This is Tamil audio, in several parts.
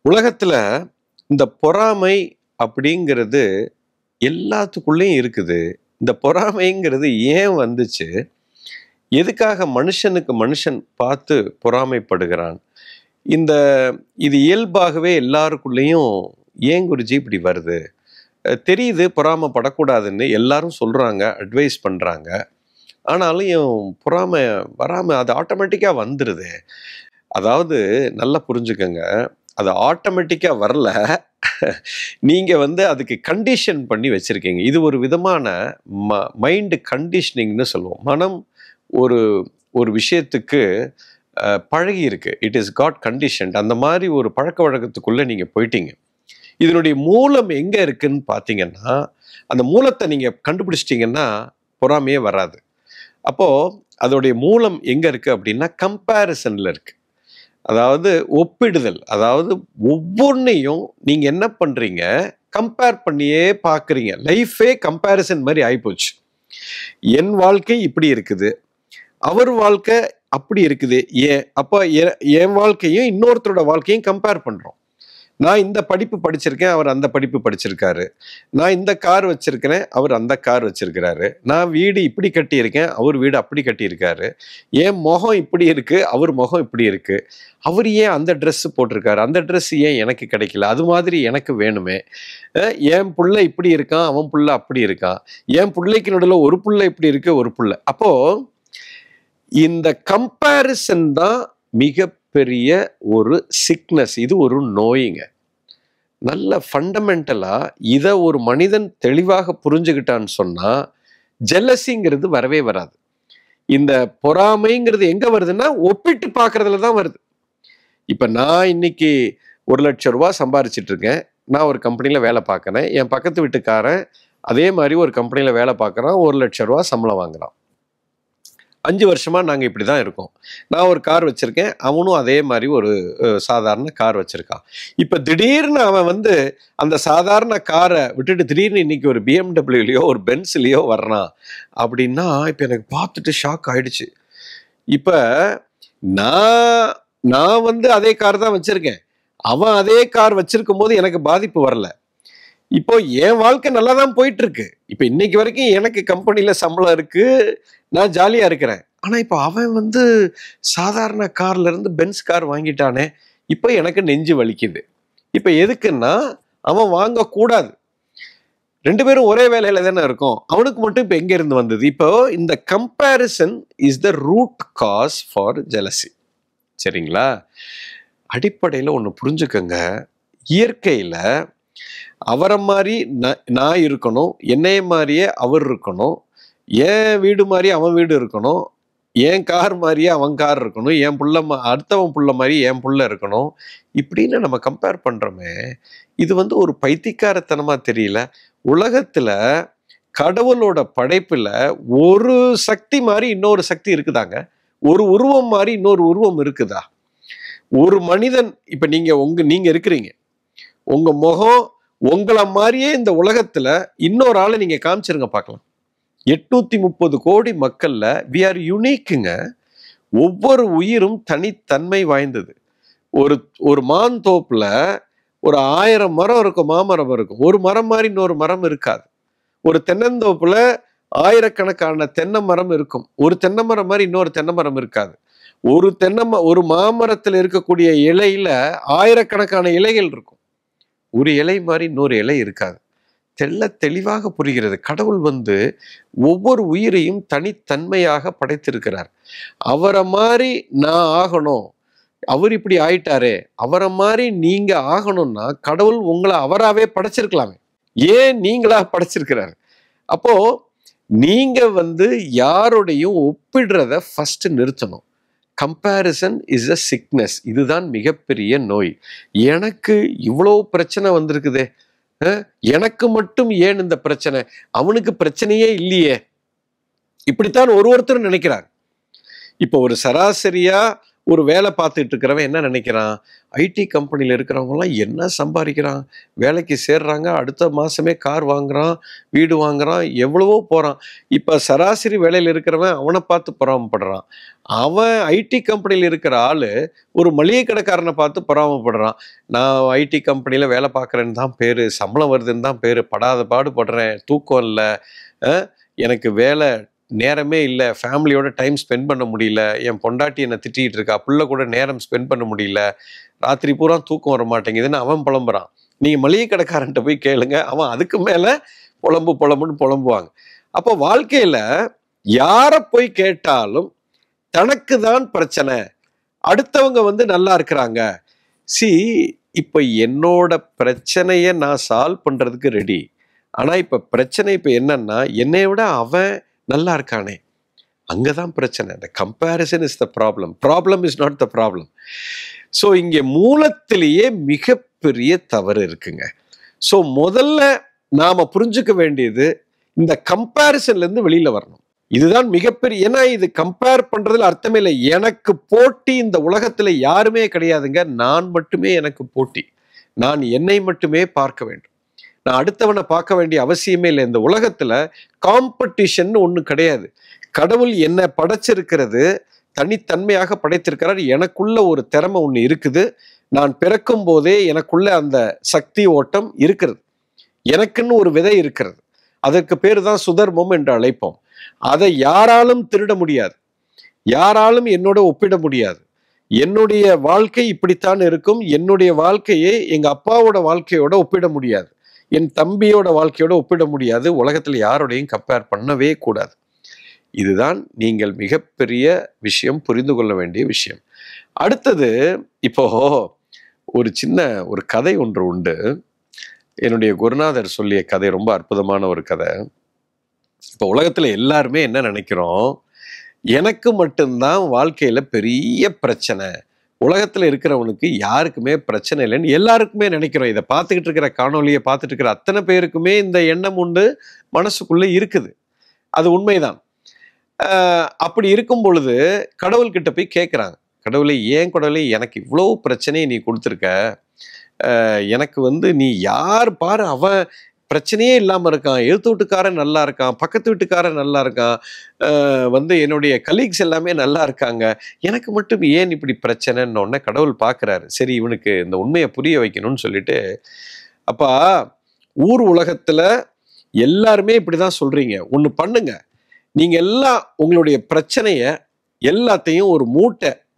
உலகத்துல இந்த பொறாமை அப்படிங்கிறது எல்லாத்துக்குள்ளேயும் இருக்குது. இந்த பொறாமைங்கிறது ஏன் வந்துச்சு? எதுக்காக மனுஷனுக்கு மனுஷன் பார்த்து பொறாமைப்படுகிறான்? இந்த இது இயல்பாகவே எல்லாருக்குள்ளேயும் ஏன் குருஜி இப்படி வருது? தெரியுது பொறாமைப்படக்கூடாதுன்னு எல்லாரும் சொல்றாங்க, அட்வைஸ் பண்றாங்க. ஆனாலும் பொறாமை வராம அது ஆட்டோமேட்டிக்கா வந்துருது. அதாவது நல்லா புரிஞ்சுக்கங்க. அது ஆட்டோமேட்டிக்கா வரல. நீங்க அதுக்கு கண்டிஷன் பண்ணி வச்சிருக்கீங்க. இது ஒரு விதமான மைண்ட் கண்டிஷனிங்னு சொல்லுவோம். மனம் ஒரு ஒரு விஷயத்துக்கு பழகி இருக்கு. It is got conditioned. அந்த மாதிரி ஒரு பழக்க வழக்கத்துக்குள்ள நீங்க போயிட்டீங்க. இதனுடைய மூலம் எங்க இருக்குன்னு பார்த்தீங்கன்னா, அந்த மூலத்தை நீங்க கண்டுபிடிச்சிட்டீங்கன்னா பொறாமையே வராது. அப்போ அதோடைய மூலம் எங்க இருக்கு அப்படின்னா கம்பேரிசன்ல இருக்கு. அதாவது ஒப்பிடுதல். அதாவது ஒவ்வொன்றையும் நீங்க என்ன பண்றீங்க, கம்பேர் பண்ணியே பார்க்குறீங்க. லைஃபே கம்பேரிசன் மாதிரி ஆயிப்போச்சு. என் வாழ்க்கை இப்படி இருக்குது, அவர் வாழ்க்கை அப்படி இருக்குது. ஏன் அப்போ என் வாழ்க்கையும் இன்னொருத்தரோட வாழ்க்கையும் கம்பேர் பண்றோம். நான் இந்த படிப்பு படிச்சிருக்கேன், அவர் அந்த படிப்பு படிச்சிருக்காரு. நான் இந்த கார் வச்சிருக்கிறேன், அவர் அந்த கார் வச்சிருக்கிறாரு. நான் வீடு இப்படி கட்டியிருக்கேன், அவர் வீடு அப்படி கட்டியிருக்காரு. என் முகம் இப்படி இருக்கு, அவர் முகம் இப்படி இருக்கு. அவர் ஏன் அந்த ட்ரெஸ் போட்டிருக்காரு, அந்த ட்ரெஸ் ஏன் எனக்கு கிடைக்கல, அது மாதிரி எனக்கு வேணுமே. என் புள்ள இப்படி இருக்கான், அவன் புள்ள அப்படி இருக்கான். என் பிள்ளைக்கு நடுவில் ஒரு புள்ள இப்படி இருக்கு, ஒரு புள்ள. அப்போ இந்த கம்பேரிசன் தான் மிகப்பெரிய ஒரு சிக்னஸ். இது ஒரு நோய்ங்க. நல்ல ஃபண்டமெண்டலா இதை ஒரு மனிதன் தெளிவாக புரிஞ்சுக்கிட்டான்னு சொன்னா ஜெலசிங்கிறது வரவே வராது. இந்த பொறாமைங்கிறது எங்க வருதுன்னா ஒப்பிட்டு பார்க்கறதுல தான் வருது. இப்ப நான் இன்னைக்கு 1,00,000 ரூபாய் சம்பாரிச்சிட்டு இருக்கேன். நான் ஒரு கம்பெனில வேலை பார்க்கறேன். என் பக்கத்து வீட்டுக்காரன் அதே மாதிரி ஒரு கம்பெனில வேலை பார்க்கறான். 1,00,000 ரூபாய் சம்பளம் வாங்குறான். 5 வருஷமா நாங்க இப்படிதான் இருக்கோம். நான் ஒரு கார் வச்சிருக்கேன், அவனும் அதே மாதிரி ஒரு சாதாரண கார் வச்சிருக்கான். இப்ப திடீர்னு அவன் அந்த சாதாரண காரை விட்டுட்டு திடீர்னு இன்னைக்கு ஒரு பிஎம்டபிள்யூலயோ ஒரு பென்ஸ்லயோ வர்றான் அப்படின்னா இப்ப எனக்கு பார்த்துட்டு ஷாக் ஆயிடுச்சு. இப்ப நான் நான் அதே கார் தான் வச்சிருக்கேன். அவன் அதே கார் வச்சிருக்கும் போது எனக்கு பாதிப்பு வரல. இப்போ என் வாழ்க்கை நல்லா தான் போயிட்டு இருக்கு. இப்ப இன்னைக்கு வரைக்கும் எனக்கு கம்பெனில சம்பளம் இருக்கு, நான் ஜாலியா இருக்கிறேன். ஆனா இப்ப அவன் சாதாரண கார்ல இருந்து பென்ஸ் கார் வாங்கிட்டானே, இப்ப எனக்கு நெஞ்சு வலிக்குது. இப்ப எதுக்குன்னா அவன் வாங்கக்கூடாது. 2 பேரும் ஒரே வேலையில தானே இருக்கோம். அவனுக்கு மட்டும் இப்ப எங்க இருந்து வந்தது? இப்போ இந்த comparison is the root cause for jealousy. சரிங்களா? அடிப்படையில ஒண்ணு புரிஞ்சுக்கங்க. இயற்கையில அவரை மாதிரி நான் இருக்கணும், என்னைய மாதிரியே அவர் இருக்கணும், என் வீடு மாதிரி அவன் வீடு இருக்கணும், என் கார் மாதிரியே அவன் கார் இருக்கணும், என் புள்ள அடுத்தவன் புள்ள மாதிரி என் புள்ள இருக்கணும். இப்படின்னு நம்ம கம்பேர் பண்றோமே, இது ஒரு பைத்தியக்காரத்தனமா தெரியல? உலகத்துல கடவுளோட படைப்புல ஒரு சக்தி மாதிரி இன்னொரு சக்தி இருக்குதாங்க? ஒரு உருவம் மாதிரி இன்னொரு உருவம் இருக்குதா? ஒரு மனிதன் இப்ப நீங்க இருக்கிறீங்க, உங்க முகம் உங்களை மாதிரியே இந்த உலகத்துல இன்னொரு ஆளை நீங்க காமிச்சிருங்க பார்க்கலாம். 830 கோடி மக்கள்ல we are uniqueங்க. ஒவ்வொரு உயிரும் தனித்தன்மை வாய்ந்தது. ஒரு மான் தோப்புல ஒரு 1000 மரம் இருக்கும், மாமரம் இருக்கும். ஒரு மரம் மாதிரி இன்னொரு மரம் இருக்காது. ஒரு தென்னந்தோப்புல ஆயிரக்கணக்கான தென்னை மரம் இருக்கும். ஒரு தென்னை மரம் மாதிரி இன்னொரு தென்னை மரம் இருக்காது. ஒரு மாமரத்தில் இருக்கக்கூடிய இலையில ஆயிரக்கணக்கான இலைகள் இருக்கும். ஒரு இலை மாதிரி இன்னொரு இலை இருக்காது. தெளிவாக புரிகிறது. கடவுள் ஒவ்வொரு உயிரையும் தனித்தன்மையாக படைத்திருக்கிறார். அவரை மாதிரி நான் ஆகணும், அவர் இப்படி ஆயிட்டாரே, அவரை மாதிரி நீங்க ஆகணும்னா கடவுள் உங்களை அவராவே படைச்சிருக்கலாமே. ஏன் நீங்களா படைச்சிருக்கிறார்? அப்போ நீங்க யாரோடையும் ஒப்பிடுறத ஃபர்ஸ்ட் நிறுத்தணும். Comparison is a sickness. இதுதான் மிகப்பெரிய நோய். எனக்கு இவ்வளோ பிரச்சனை வந்திருக்குதே, எனக்கு மட்டும் ஏன் இந்த பிரச்சனை, அவனுக்கு பிரச்சனையே இல்லையே, இப்படித்தான் ஒருத்தர் நினைக்கிறார். இப்போ ஒரு சராசரியா ஒரு வேலை பார்த்துட்டு இருக்கிறவன் என்ன நினைக்கிறான், ஐடி கம்பெனியில் இருக்கிறவங்கலாம் என்ன சம்பாதிக்கிறான், வேலைக்கு சேர்றாங்க, அடுத்த மாதமே கார் வாங்குறான், வீடு வாங்குறான், எவ்வளவோ போகிறான். இப்போ சராசரி வேலையில் இருக்கிறவன் அவனை பார்த்து பொறாமப்படுறான். அவன் ஐடி கம்பெனியில் இருக்கிற ஆள் ஒரு மளிகை கடைக்காரனை பார்த்து பொறாமப்படுறான். நான் ஐடி கம்பெனியில் வேலை பார்க்குறேன்னு தான் பேர், சம்பளம் வருதுன்னு தான் பேர், படாத பாடுபடுறேன், தூக்கம் இல்லை, எனக்கு வேலை நேரமே இல்லை, ஃபேமிலியோட டைம் ஸ்பெண்ட் பண்ண முடியல, என் பொண்டாட்டி என்னை திட்டிகிட்டு இருக்கா, பிள்ளை கூட நேரம் ஸ்பெண்ட் பண்ண முடியல, ராத்திரி பூரா தூக்கம் வர மாட்டேங்குதுன்னு அவன் புலம்புறான். நீங்கள் மளிகை கடைக்காரன்ட்ட போய் கேளுங்க, அவன் அதுக்கு மேலே புலம்புன்னு புலம்புவாங்க. அப்போ வாழ்க்கையில் யாரை போய் கேட்டாலும் தனக்கு தான் பிரச்சனை, அடுத்தவங்க வந்து நல்லா இருக்கிறாங்க. இப்போ என்னோட பிரச்சனையை நான் சால்வ் பண்ணுறதுக்கு ரெடி. ஆனால் இப்போ பிரச்சனை இப்போ என்னன்னா, என்னை விட அவன் நல்லா இருக்கானே, அங்கதான் பிரச்சனை. The comparison is the problem. Problem is not the problem. So இங்கே மூலத்திலேயே மிகப்பெரிய தவறு இருக்குங்க. ஸோ முதல்ல நாம புரிஞ்சுக்க வேண்டியது, இந்த கம்பேரிசன்லேருந்து வெளியில வரணும். இதுதான் மிகப்பெரிய, ஏன்னா இது கம்பேர் பண்றதுல அர்த்தமே இல்லை. எனக்கு போட்டி இந்த உலகத்துல யாருமே கிடையாதுங்க, நான் மட்டுமே எனக்கு போட்டி. நான் என்னை மட்டுமே பார்க்க வேண்டும், நான் அடுத்தவனை பார்க்க வேண்டிய அவசியமே இல்லை. இந்த உலகத்துல காம்படிஷன் ஒண்ணு கிடையாது. கடவுள் என்ன படைச்சிருக்கிறது, தனித்தன்மையாக படைத்திருக்கிறார். எனக்குள்ள ஒரு திறமை ஒண்ணு இருக்குது. நான் பிறக்கும் போதே எனக்குள்ள அந்த சக்தி ஓட்டம் இருக்கிறது. எனக்குன்னு ஒரு விதை இருக்கிறது. அதற்கு பேரு தான் சுதர்மம் என்று அழைப்போம். அதை யாராலும் திருட முடியாது, யாராலும் என்னோட ஒப்பிட முடியாது. என்னுடைய வாழ்க்கை இப்படித்தான் இருக்கும். என்னுடைய வாழ்க்கையை எங்க அப்பாவோட வாழ்க்கையோட ஒப்பிட முடியாது, என் தம்பியோட வாழ்க்கையோட ஒப்பிட முடியாது. உலகத்தில் யாரோடையும் கம்பேர் பண்ணவே கூடாது. இதுதான் நீங்கள் மிகப்பெரிய விஷயம், புரிந்து கொள்ள வேண்டிய விஷயம். அடுத்தது, இப்போ ஒரு கதை ஒன்று உண்டு. என்னுடைய குருநாதர் சொல்லிய கதை, ரொம்ப அற்புதமான ஒரு கதை. இப்போ உலகத்துல எல்லாருமே என்ன நினைக்கிறோம், எனக்கு மட்டும்தான் வாழ்க்கையில பெரிய பிரச்சனை, உலகத்துல இருக்கிறவனுக்கு யாருக்குமே பிரச்சனை இல்லைன்னு எல்லாருக்குமே நினைக்கிறோம். இதை பார்த்துக்கிட்டு இருக்கிற, காணொலியை பார்த்துட்டு இருக்கிற அத்தனை பேருக்குமே இந்த எண்ணம் உண்டு, மனசுக்குள்ள இருக்குது. அது உண்மைதான். அப்படி இருக்கும் பொழுது கடவுள்கிட்ட போய் கேட்குறாங்க, கடவுளே, ஏன் கடவுளே எனக்கு இவ்வளோ பிரச்சனையை நீ கொடுத்துருக்க, எனக்கு வந்து நீ யார் பாரு, அவன் பிரச்சனையே இல்லாமல் இருக்கான், எழுத்து வீட்டுக்காரன் நல்லா இருக்கான், பக்கத்து வீட்டுக்காரன் நல்லா இருக்கான், வந்து என்னுடைய கலீக்ஸ் எல்லாமே நல்லா இருக்காங்க, எனக்கு மட்டும் ஏன் இப்படி பிரச்சனைன்னு உடனே கடவுள் பார்க்குறாரு. சரி, இவனுக்கு இந்த உண்மையை புரிய வைக்கணும்னு சொல்லிட்டு, அப்பா, ஊர் உலகத்தில் எல்லாருமே இப்படி தான் சொல்கிறீங்க, ஒன்று பண்ணுங்க, நீங்கள் எல்லாம் உங்களுடைய பிரச்சனையை எல்லாத்தையும் ஒரு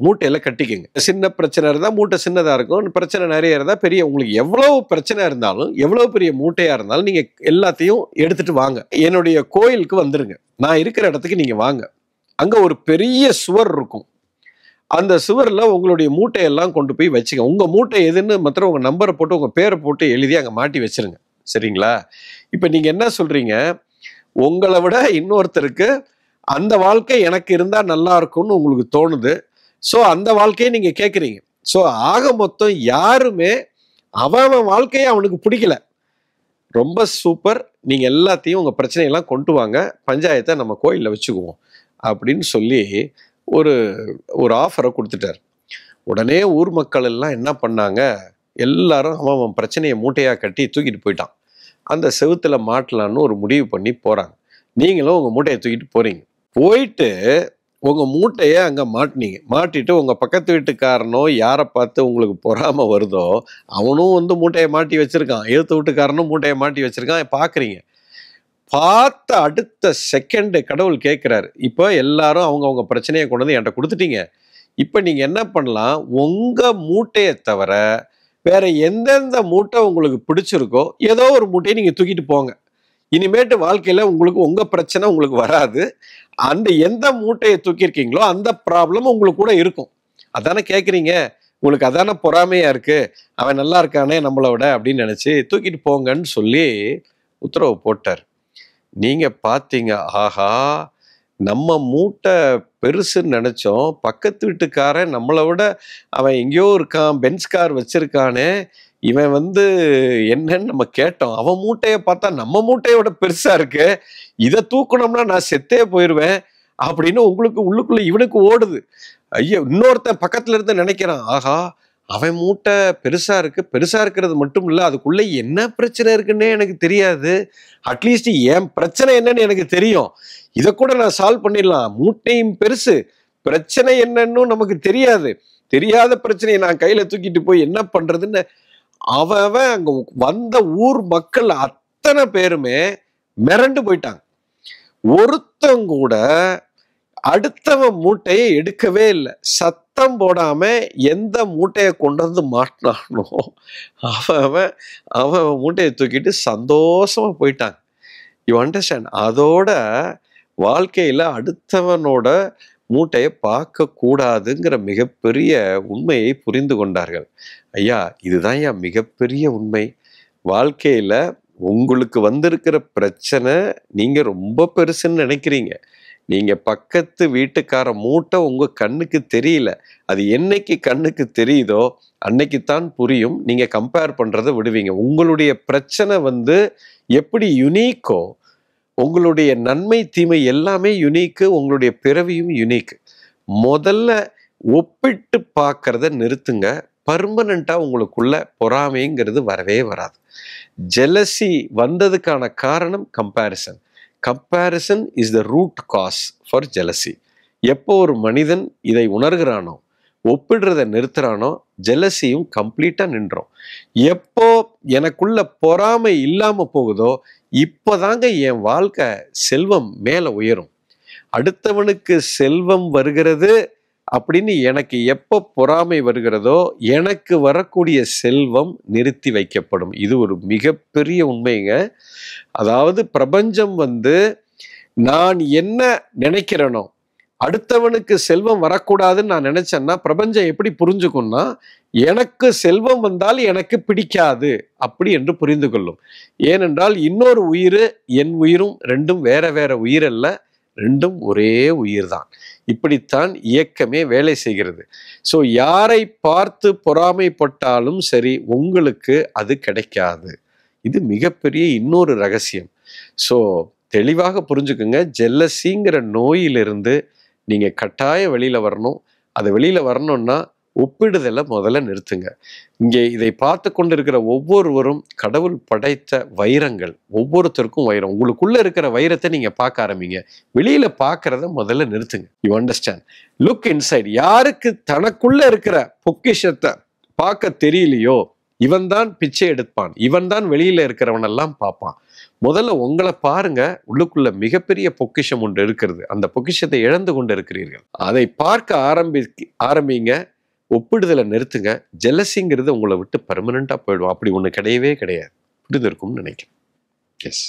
மூட்டையில் கட்டிக்கங்க. சின்ன பிரச்சனை இருந்தால் மூட்டை சின்னதாக இருக்கும், பிரச்சனை நிறைய இருந்தால் பெரிய, உங்களுக்கு எவ்வளோ பிரச்சனை இருந்தாலும் எவ்வளோ பெரிய மூட்டையாக இருந்தாலும் நீங்கள் எல்லாத்தையும் எடுத்துட்டு வாங்க, என்னுடைய கோயிலுக்கு வந்துடுங்க, நான் இருக்கிற இடத்துக்கு நீங்கள் வாங்க. அங்கே ஒரு பெரிய சுவர் இருக்கும், அந்த சுவரில் உங்களுடைய மூட்டையெல்லாம் கொண்டு போய் வச்சுங்க. உங்கள் மூட்டை எதுன்னு மாத்திரம் உங்கள் நம்பரை போட்டு உங்கள் பேரை போட்டு எழுதி அங்கே மாட்டி வச்சிருங்க. சரிங்களா? இப்போ நீங்கள் என்ன சொல்கிறீங்க, உங்களை விட இன்னொருத்தருக்கு அந்த வாழ்க்கை எனக்கு இருந்தால் நல்லா இருக்கும்னு உங்களுக்கு தோணுது. ஸோ அந்த வாழ்க்கையை நீங்கள் கேட்குறீங்க. ஸோ ஆக மொத்தம் யாருமே அவன் வாழ்க்கையை அவனுக்கு பிடிக்கல. ரொம்ப சூப்பர், நீங்கள் எல்லாத்தையும் உங்கள் பிரச்சனையெல்லாம் கொண்டு வாங்க, பஞ்சாயத்தை நம்ம கோயிலில் வச்சுக்குவோம் அப்படின்னு சொல்லி ஒரு ஆஃபரை கொடுத்துட்டார். உடனே ஊர் மக்கள் எல்லாம் என்ன பண்ணாங்க, எல்லாரும் அவன் பிரச்சனையை மூட்டையாக கட்டி தூக்கிட்டு போயிட்டான். அந்த செவுத்துல மாட்டலான்னு ஒரு முடிவு பண்ணி போகிறாங்க. நீங்களும் உங்கள் மூட்டையை தூக்கிட்டு போகிறீங்க. போயிட்டு உங்கள் மூட்டையை அங்கே மாட்டினீங்க. மாட்டிட்டு உங்கள் பக்கத்து வீட்டுக்காரனோ யாரை பார்த்து உங்களுக்கு பொறாமல் வருதோ அவனும் வந்து மூட்டையை மாட்டி வச்சுருக்கான், எழுத்து வீட்டுக்காரனும் மூட்டையை மாட்டி வச்சுருக்கான். பார்க்குறீங்க. பார்த்த அடுத்த செகண்டு கடவுள் கேட்குறாரு, இப்போ எல்லாரும் அவங்க பிரச்சனையை கொண்டு வந்து என்கிட்ட கொடுத்துட்டீங்க, இப்போ நீங்கள் என்ன பண்ணலாம், உங்கள் மூட்டையை தவிர வேற எந்தெந்த மூட்டை உங்களுக்கு பிடிச்சிருக்கோ ஏதோ ஒரு மூட்டையை நீங்கள் தூக்கிட்டு போங்க. இனிமேட்டு வாழ்க்கையில் உங்களுக்கு உங்கள் பிரச்சனை உங்களுக்கு வராது. அந்த எந்த மூட்டையை தூக்கியிருக்கீங்களோ அந்த ப்ராப்ளம் உங்களுக்கு கூட இருக்கும். அதானே கேட்குறீங்க, உங்களுக்கு அதானே பொறாமையாக இருக்குது, அவன் நல்லா இருக்கானே நம்மளை விட அப்படின்னு நினச்சி தூக்கிட்டு போங்கன்னு சொல்லி உத்தரவு போட்டார். நீங்கள் பார்த்தீங்க, ஆஹா, நம்ம மூட்டை பெருசுன்னு நினச்சோம், பக்கத்து வீட்டுக்காரன் நம்மளை விட அவன் எங்கேயோ இருக்கான், பென்ஸ் கார் வச்சுருக்கானே, இவன் வந்து என்னன்னு நம்ம கேட்டோம், அவன் மூட்டையை பார்த்தா நம்ம மூட்டையோட பெருசாக இருக்கு, இதை தூக்கணும்னா நான் செத்தே போயிடுவேன், அப்படின்னு உங்களுக்கு உள்ளுக்குள்ள இவனுக்கு ஓடுது. ஐயோ, இன்னொருத்தன் பக்கத்துல இருந்து நினைக்கிறான், ஆஹா அவன் மூட்டை பெருசா இருக்கு, பெருசா இருக்கிறது மட்டும் இல்ல, அதுக்குள்ள என்ன பிரச்சனை இருக்குன்னே எனக்கு தெரியாது. அட்லீஸ்ட் என் பிரச்சனை என்னன்னு எனக்கு தெரியும், இதை கூட நான் சால்வ் பண்ணிடலாம். மூட்டையும் பெருசு, பிரச்சனை என்னன்னு நமக்கு தெரியாது. தெரியாத பிரச்சனையை நான் கையில தூக்கிட்டு போய் என்ன பண்றதுன்னு அவன் அங்க வந்த ஊர் மக்கள் அத்தனை பேருமே மிரண்டு போயிட்டாங்க. ஒருத்தன் கூட அடுத்தவன் மூட்டையை எடுக்கவே இல்லை. சத்தம் போடாம எந்த மூட்டையை கொண்டு வந்து மாட்டினானோ அவன் அவன் மூட்டையை தூக்கிட்டு சந்தோஷமா போயிட்டாங்க. You understand? அதோட வாழ்க்கையில அடுத்தவனோட மூட்டையை பார்க்க கூடாதுங்கிற மிகப்பெரிய உண்மையை புரிந்து கொண்டார்கள். ஐயா, இதுதான் ஐயா மிகப்பெரிய உண்மை. வாழ்க்கையில உங்களுக்கு வந்திருக்கிற பிரச்சனை நீங்க ரொம்ப பெருசுன்னு நினைக்கிறீங்க. நீங்க பக்கத்து வீட்டுக்கார மூட்டை உங்க கண்ணுக்கு தெரியல. அது என்னைக்கு கண்ணுக்கு தெரியுதோ அன்னைக்குத்தான் புரியும். நீங்க கம்பேர் பண்றதை விடுவீங்க. உங்களுடைய பிரச்சனை எப்படி யுனீக்கோ, உங்களுடைய நன்மை தீமை எல்லாமே யுனீக்கு, உங்களுடைய பிறவியும் யுனீக். முதல்ல ஒப்பிட்டு பார்க்கறத நிறுத்துங்க. பர்மனண்டா உங்களுக்குள்ள பொறாமைங்கிறது வரவே வராது. ஜெலசி வந்ததுக்கான காரணம் comparison. Comparison is the root cause for jealousy. எப்போ ஒரு மனிதன் இதை உணர்கிறானோ, ஒப்பிடுறத நிறுத்துறானோ, ஜெலசியும் கம்ப்ளீட்டா நின்றோம். எப்போ எனக்குள்ள பொறாமை இல்லாம போகுதோ இப்போதாங்க என் வாழ்க்கை செல்வம் மேல உயரும். அடுத்தவனுக்கு செல்வம் வருகிறது அப்படின்னு எனக்கு எப்போ பொறாமை வருகிறதோ எனக்கு வரக்கூடிய செல்வம் நிறுத்தி வைக்கப்படும். இது ஒரு மிகப்பெரிய உண்மைங்க. அதாவது பிரபஞ்சம் நான் என்ன நினைக்கிறேனோ, அடுத்தவனுக்கு செல்வம் வரக்கூடாதுன்னு நான் நினைச்சேன்னா பிரபஞ்சம் எப்படி புரிஞ்சுக்கும்னா, எனக்கு செல்வம் வந்தால் எனக்கு பிடிக்காது அப்படி என்று புரிந்து கொள்ளும். ஏனென்றால் இன்னொரு உயிர் என் உயிரும் ரெண்டும் வேற வேற உயிர் அல்ல, ரெண்டும் ஒரே உயிர் தான். இப்படித்தான் இயக்கமே வேலை செய்கிறது. ஸோ யாரை பார்த்து பொறாமைப்பட்டாலும் சரி, உங்களுக்கு அது கிடைக்காது. இது மிகப்பெரிய இன்னொரு ரகசியம். ஸோ தெளிவாக புரிஞ்சுக்குங்க. ஜெல்லசிங்கிற நோயிலிருந்து நீங்க கட்டாயம் வெளியில வரணும். அது வெளியில வரணும்னா ஒப்பிடுதலை முதல்ல நிறுத்துங்க. இங்கே இதை பார்த்து கொண்டிருக்கிற ஒவ்வொருவரும் கடவுள் படைத்த வைரங்கள். ஒவ்வொருத்தருக்கும் வைரம். உங்களுக்குள்ள இருக்கிற வைரத்தை நீங்க பார்க்க ஆரம்பிங்க. வெளியில பார்க்கறத முதல்ல நிறுத்துங்க. You understand? Look inside. யாருக்கு தனக்குள்ள இருக்கிற பொக்கிஷத்தை பார்க்க தெரியலையோ இவன் தான் பிச்சை எடுப்பான், இவன் தான் வெளியில இருக்கிறவனெல்லாம் பார்ப்பான். முதல்ல உங்களை பாருங்க. உள்ளுக்குள்ள மிகப்பெரிய பொக்கிஷம் ஒன்று இருக்கிறது. அந்த பொக்கிஷத்தை இழந்து கொண்டு இருக்கிறீர்கள். அதை பார்க்க ஆரம்பிங்க. ஒப்பிடுதலை நிறுத்துங்க. ஜெலசிங்கிறது உங்களை விட்டு பர்மனண்டா போயிடும். அப்படி ஒண்ணு கிடையவே கிடையாது. புரிந்திருக்கும்னு நினைக்கிறேன். எஸ்.